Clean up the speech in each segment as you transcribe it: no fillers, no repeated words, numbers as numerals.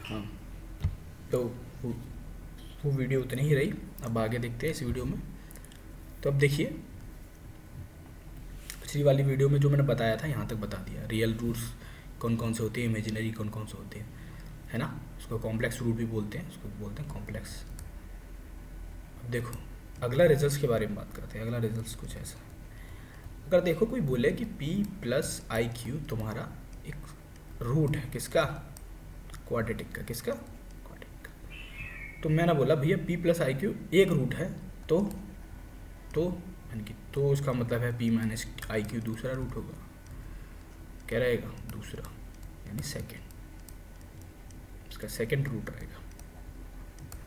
हाँ, तो वो वो वीडियो उतनी ही रही। अब आगे देखते हैं इस वीडियो में। तो अब देखिए, पिछली वाली वीडियो में जो मैंने बताया था यहाँ तक बता दिया। रियल रूट्स कौन कौन से होते हैं, इमेजिनरी कौन कौन से होते हैं, है ना। उसको कॉम्प्लेक्स रूट भी बोलते हैं, उसको बोलते हैं कॉम्प्लेक्स। अब देखो, अगला रिजल्ट्स के बारे में बात करते हैं। अगला रिजल्ट्स कुछ ऐसा है। अगर देखो कोई बोले कि p प्लस आई क्यू तुम्हारा एक रूट है, किसका, क्वाड्रेटिक का। किसका, क्वाड्रेटिक का। तो मैंने बोला भैया p प्लस आई क्यू एक रूट है, तो तो यानी कि तो उसका मतलब है p माइनस आई क्यू दूसरा रूट होगा। क्या रहेगा, दूसरा, यानी सेकेंड, इसका सेकेंड रूट रहेगा।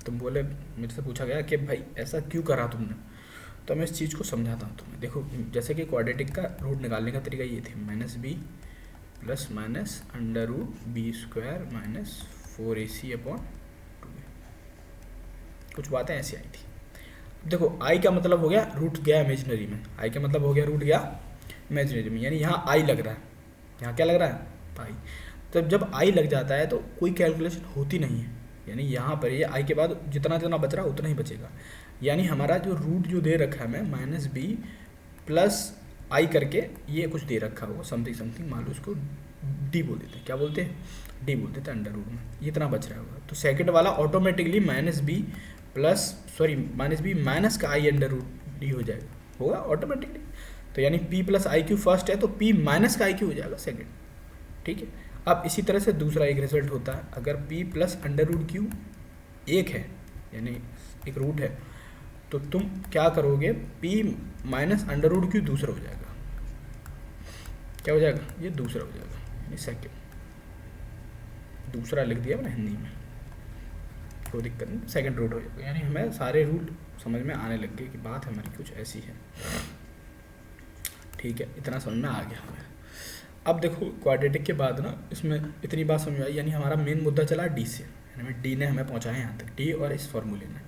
तुम बोले, मेरे से पूछा गया कि भाई ऐसा क्यों करा तुमने, तो मैं इस चीज़ को समझाता हूँ तुम्हें। देखो, जैसे कि क्वाड्रेटिक का रूट निकालने का तरीका ये थे, minus B plus minus under root B square minus 4ac upon 2a। कुछ बातें ऐसी आई थी। देखो, आई का मतलब हो गया रूट गया इमेजिनरी में, आई का मतलब हो गया रूट गया इमेजिनरी में, यानी यहाँ आई लग रहा है। यहाँ क्या लग रहा है, आई। तो जब आई लग जाता है तो कोई कैलकुलेशन होती नहीं है, यानी यहाँ पर ये आई के बाद जितना जितना बच रहा है उतना ही बचेगा। यानी हमारा जो रूट जो दे रखा है हमें माइनस बी प्लस आई करके ये कुछ दे रखा होगा, समथिंग समथिंग, मान लो उसको डी बोल देते हैं। क्या बोलते हैं, डी बोल देते हैं अंडर रूट में। ये इतना बच रहा होगा, तो सेकंड वाला automatically minus B plus, sorry minus B minus का आई अंडर रूट डी हो जाएगा, होगा ऑटोमेटिकली। तो यानी p plus I Q first है, तो p माइनस का आई क्यू हो जाएगा सेकेंड। ठीक है। अब इसी तरह से दूसरा एक रिजल्ट होता है, अगर p plus under root Q एक है, यानी एक रूट है, तो तुम क्या करोगे, p minus under root Q दूसरा हो जाएगा। क्या हो जाएगा, ये दूसरा हो जाएगा, यानी सेकेंड। दूसरा लिख दिया मैंने हिंदी में, कोई दिक्कत नहीं, सेकेंड रूट हो जाएगा। यानी हमें सारे रूट समझ में आने लग गए कि बात हमारी कुछ ऐसी है। ठीक है, इतना समझ में आ गया हमें। अब देखो, क्वाड्रेटिक के बाद ना इसमें इतनी बात समझ आई, यानी हमारा मेन मुद्दा चला डी से, यानी डी ने हमें पहुंचाया यहाँ तक, डी और इस फॉर्मूले ने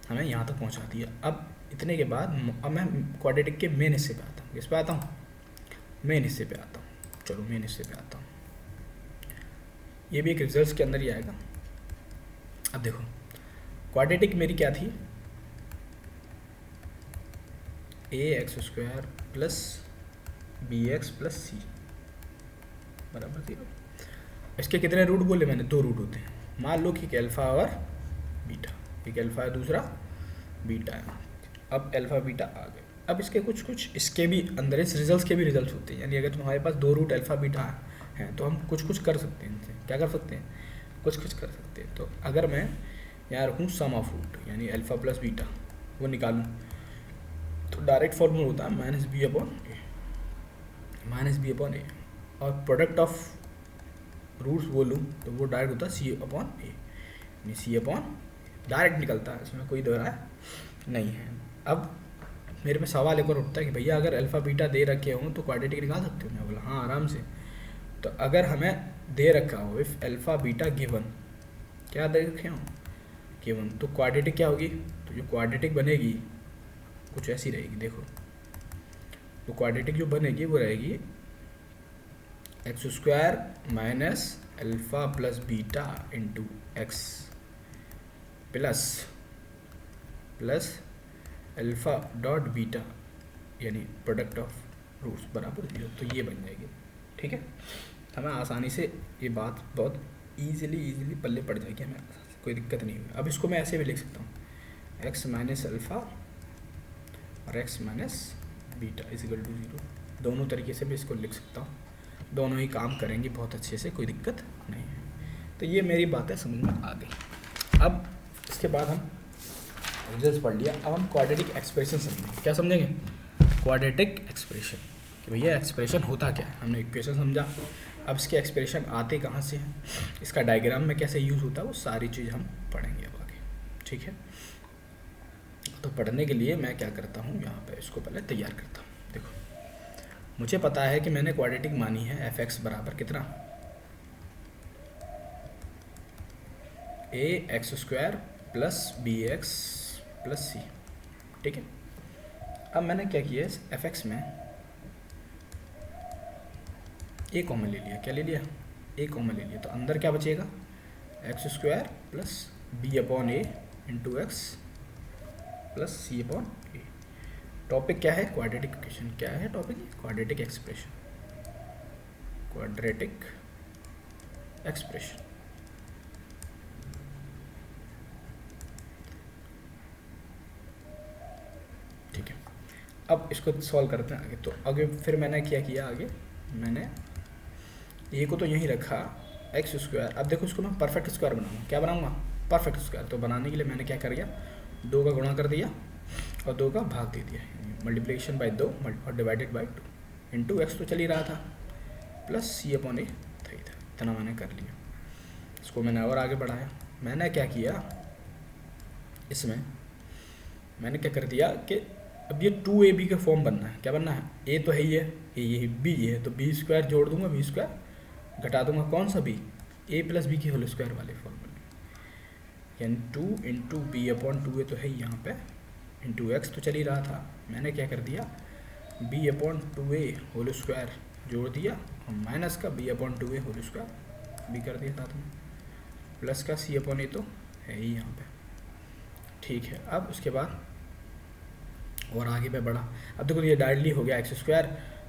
हमें यहाँ तक पहुंचा दिया। अब इतने के बाद अब मैं क्वाड्रेटिक के मेन हिस्से पे आता हूँ। किस पे आता हूँ, मेन हिस्से पे आता हूँ। चलो मेन हिस्से पे आता हूँ, ये भी एक रिजल्ट्स के अंदर ही आएगा। अब देखो, क्वाड्रेटिक मेरी क्या थी, a x square plus b x plus c बराबर 0। इसके कितने रूट बोले मैंने, दो रूट होते हैं। मान लो कि एक अल्फा और बीटा, एक अल्फा है दूसरा बीटा है। अब अल्फा बीटा आ गए। अब इसके कुछ कुछ इसके भी अंदर इस रिजल्ट्स के भी रिजल्ट्स होते हैं, यानी अगर तुम्हारे पास दो रूट अल्फा बीटा हैं तो हम कुछ कुछ कर सकते हैं इनसे। क्या कर सकते हैं, कुछ कुछ कर सकते हैं। तो अगर मैं यहाँ रखूँ सम ऑफ रूट, यानी अल्फा प्लस बीटा, वो निकालूँ, तो डायरेक्ट फॉर्मूला होता है माइनस बी अपॉन ए, माइनस बी अपॉन ए। और प्रोडक्ट ऑफ रूट्स बोलूँ तो वो डायरेक्ट होता है सी अपॉन ए, यानी सी अपॉन डायरेक्ट निकलता है, इसमें कोई दोहरा नहीं है। अब मेरे में सवाल एक और उठता है कि भैया अगर अल्फ़ा बीटा दे रखे हों तो क्वाड्रेटिक निकाल सकते हो। मैं बोला हाँ आराम से। तो अगर हमें दे रखा हो इफ़ अल्फ़ा बीटा गिवन, क्या दे रखे हों, गिवन, तो क्वाड्रेटिक क्या होगी, तो जो क्वाड्रेटिक बनेगी कुछ ऐसी रहेगी। देखो, तो क्वाड्रेटिक जो बनेगी वो रहेगी x square minus alpha plus beta into x plus plus alpha dot beta, यानी प्रोडक्ट ऑफ रूट्स बराबर 0। तो ये बन जाएगी। ठीक है, हमें आसानी से ये बात बहुत ईजिली पल्ले पड़ जाएगी, हमें कोई दिक्कत नहीं हुई। अब इसको मैं ऐसे भी लिख सकता हूँ, एक्स माइनस अल्फ़ा और X minus beta is equal to 0। दोनों तरीके से भी इसको लिख सकता हूँ, दोनों ही काम करेंगे बहुत अच्छे से, कोई दिक्कत नहीं है। तो ये मेरी बातें समझ में आ गई। अब इसके बाद हम रिजल्ट पढ़ लिया, अब हम क्वाड्रेटिक एक्सप्रेशन समझेंगे। क्या समझेंगे, क्वाड्रेटिक एक्सप्रेशन, कि भैया एक्सप्रेशन होता क्या है। हमने इक्वेशन समझा, अब इसके एक्सप्रेशन आते कहाँ से हैं, इसका डायग्राम में कैसे यूज़ होता है, वो सारी चीज़ हम पढ़ेंगे अब आगे। ठीक है, तो पढ़ने के लिए मैं क्या करता हूँ, यहाँ पे इसको पहले तैयार करता हूँ। देखो, मुझे पता है कि मैंने क्वाड्रेटिक मानी है एफ एक्स बराबर कितना, a x square plus b x plus c. ठीक है, अब मैंने क्या किया, एफ एक्स में ए कॉमन ले लिया। क्या ले लिया, ए कॉमन ले लिया, तो अंदर क्या बचेगा, x square plus B upon a into x plus c upon a. Topic क्या है? Quadratic equation. क्या है topic? Quadratic expression, quadratic expression. ठीक है, अब इसको सॉल्व करते हैं आगे। तो आगे फिर मैंने क्या किया, आगे मैंने ए को तो यहीं रखा एक्स स्क्वायर। अब देखो इसको मैं परफेक्ट स्क्वायर बनाऊंगा। क्या बनाऊंगा? Perfect square. तो बनाने के लिए मैंने क्या कर दिया, 2 का गुणा कर दिया और 2 का भाग दे दिया, मल्टीप्लिकेशन बाय 2 और डिवाइडेड बाय 2 इंटू एक्स तो चल ही रहा था प्लस सी अपॉन ए था, इतना मैंने कर लिया। इसको मैंने और आगे बढ़ाया। मैंने क्या किया, इसमें मैंने क्या कर दिया कि अब ये 2ab का फॉर्म बनना है। क्या बनना है? ए तो है ही है, ये बी है, तो बी स्क्वायर जोड़ दूंगा, बी स्क्वायर घटा दूंगा, कौन सा बी? ए प्लस बी की होल स्क्वायर वाले फॉर्मूले, यानी 2 इंटू बी अपॉन 2a तो है ही यहाँ पे, इंटू एक्स तो चल ही रहा था। मैंने क्या कर दिया, B upon 2a whole square जोड़ दिया और माइनस का B upon 2a whole square भी कर दिया साथ में, प्लस का सी अपॉन ए तो है ही यहाँ पे। ठीक है, अब उसके बाद और आगे पे बढ़ा। अब देखो ये डायरेक्टली हो गया X square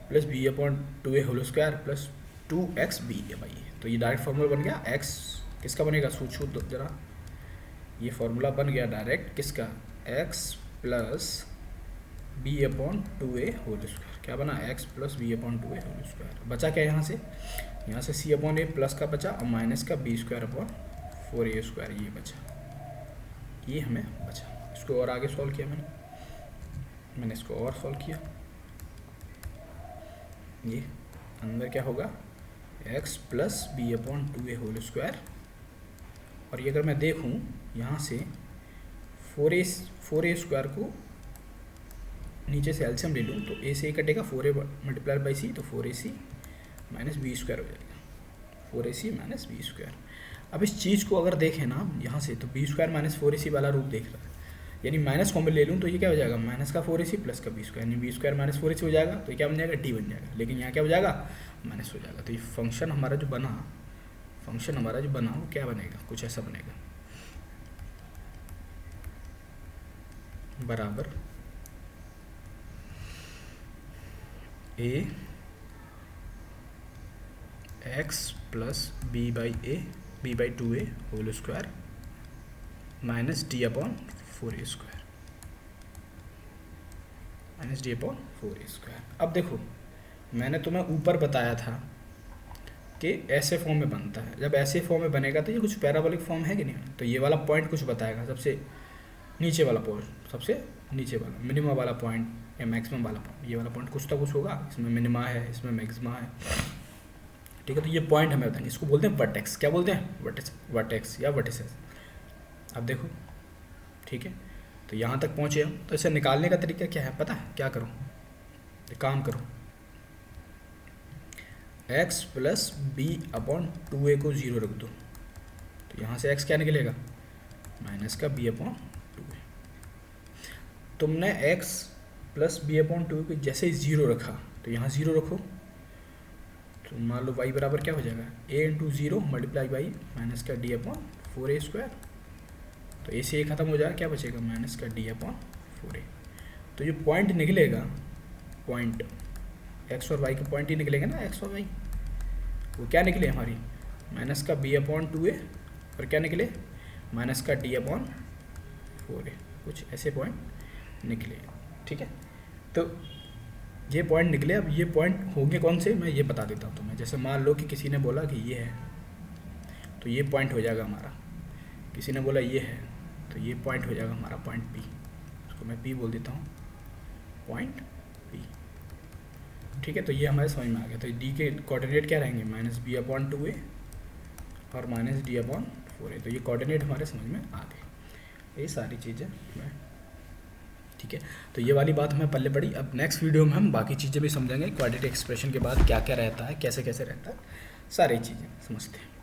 plus B upon 2a whole square plus 2xb है भाई। तो ये डायरेक्ट फार्मूला बन गया। एक्स किसका बनेगा? सूझो तो जरा, ये फार्मूला बन गया डायरेक्ट किसका? X plus B upon 2a whole square. क्या बना? X plus B upon 2a whole square. बचा क्या यहाँ से? यहाँ से सी अपॉन ए प्लस का बचा और माइनस का B square upon 4a square, ये बचा, ये हमें बचा। इसको और आगे सॉल्व किया मैंने इसको और सॉल्व किया। ये अंदर क्या होगा? X plus B upon 2a whole square, और ये अगर मैं देखूँ यहाँ से 4a स्क्वायर को नीचे से एलसीएम ले लूँ तो ए से ए कटेगा, 4a मल्टीप्लाई बाई सी, तो 4ac माइनस बी स्क्वायर हो जाएगा, 4ac माइनस बी स्क्वायर। अब इस चीज़ को अगर देखें ना यहाँ से, तो बी स्क्वायर माइनस 4ac वाला रूप देख रहा है, यानी माइनस कॉमन ले लूँ तो ये क्या हो जाएगा? माइनस का 4ac प्लस का बी स्क्वायर, यानी बी स्क्वायर माइनस 4ac हो जाएगा, तो ये क्या बन जाएगा? डी बन जाएगा। लेकिन यहाँ क्या हो जाएगा? माइनस हो जाएगा। तो ये फंक्शन हमारा जो बना वो क्या बनेगा? कुछ ऐसा बनेगा, बराबर a x plus b by 2a whole square minus d upon 4a square, minus d upon 4a square. अब देखो मैंने तुम्हें ऊपर बताया था कि ऐसे फॉर्म में बनता है। जब ऐसे फॉर्म में बनेगा तो ये कुछ पैराबोलिक फॉर्म है कि नहीं? तो ये वाला पॉइंट कुछ बताएगा, सबसे नीचे वाला पॉइंट, सबसे नीचे वाला मिनिमम वाला पॉइंट या मैक्सिमम वाला पॉइंट, ये वाला पॉइंट कुछ तो कुछ होगा। इसमें मिनिमा है, इसमें मैक्सिमा है, ठीक है। तो ये पॉइंट हमें बताएंगे, इसको बोलते हैं वर्टेक्स। क्या बोलते हैं? वर्टेक्स या वर्टिसेस। अब देखो, ठीक है, तो यहाँ तक पहुँचे हम। तो इसे निकालने का तरीका क्या है पता है? क्या करो, एक काम करो, x plus B upon 2a को 0 रख दो, तो यहाँ से x क्या निकलेगा? माइनस का b अपॉन 2a। तुमने x प्लस बी अपॉन 2 को जैसे ही 0 रखा तो यहाँ 0 रखो, तो मान लो y बराबर क्या हो जाएगा? a into 0 multiply by minus का d अपॉन 4a स्क्वायर। तो a से a खत्म हो जाएगा, क्या बचेगा? माइनस का d अपॉन 4a। तो ये पॉइंट निकलेगा, पॉइंट x और y के पॉइंट ही निकलेंगे ना, x और y, वो क्या निकले हमारी? माइनस का b अपॉन 2a और क्या निकले? माइनस का d अपॉन 4a, कुछ ऐसे पॉइंट निकले, ठीक है। तो ये पॉइंट निकले। अब ये पॉइंट होंगे कौन से, मैं ये बता देता हूँ तुम्हें। जैसे मान लो कि किसी ने बोला कि ये है, तो ये पॉइंट हो जाएगा हमारा। किसी ने बोला ये है, तो ये पॉइंट हो जाएगा हमारा पॉइंट P, उसको मैं P बोल देता हूँ, पॉइंट P, ठीक है। तो ये हमारे समझ में आ गया। तो D के कोऑर्डिनेट क्या रहेंगे? माइनस बी अपॉन 2a और माइनस डी अपॉन 4a। तो ये कोऑर्डिनेट हमारे समझ में आ गए, ये सारी चीज़ें मैं, ठीक है। तो ये वाली बात हमें पल्ले पड़ी। अब नेक्स्ट वीडियो में हम बाकी चीज़ें भी समझेंगे, क्वाड्रेटिक एक्सप्रेशन के बाद क्या क्या रहता है, कैसे कैसे रहता है, सारी चीज़ें समझते हैं।